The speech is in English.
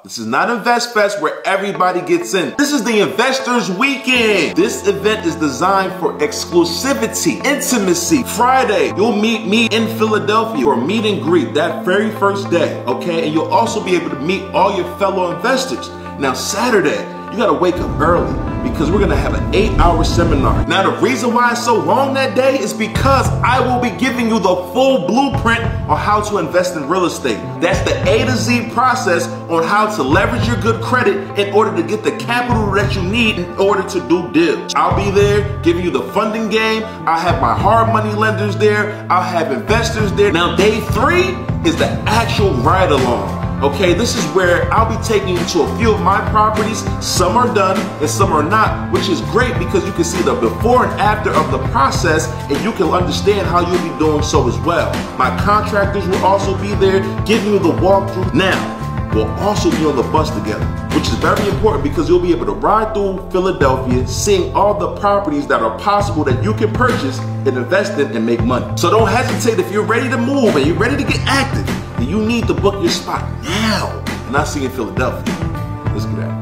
This is not Invest Fest where everybody gets in. This is the Investors Weekend. This event is designed for exclusivity, intimacy. Friday, you'll meet me in Philadelphia for a meet and greet that very first day, okay? And you'll also be able to meet all your fellow investors. Now, Saturday, you gotta wake up early because we're gonna have an 8-hour seminar. Now, the reason why it's so long that day is because I will be giving you the full blueprint on how to invest in real estate. That's the A to Z process on how to leverage your good credit in order to get the capital that you need in order to do deals. I'll be there giving you the funding game. I'll have my hard money lenders there. I'll have investors there. Now, day 3 is the actual ride along. Okay, this is where I'll be taking you to a few of my properties. Some are done and some are not, which is great because you can see the before and after of the process and you can understand how you'll be doing so as well. My contractors will also be there giving you the walkthrough. Now, we'll also be on the bus together, which is very important because you'll be able to ride through Philadelphia, seeing all the properties that are possible that you can purchase and invest in and make money. So don't hesitate. If you're ready to move and you're ready to get active, then you need to book your spot now. And I'll see you in Philadelphia. Let's get at it.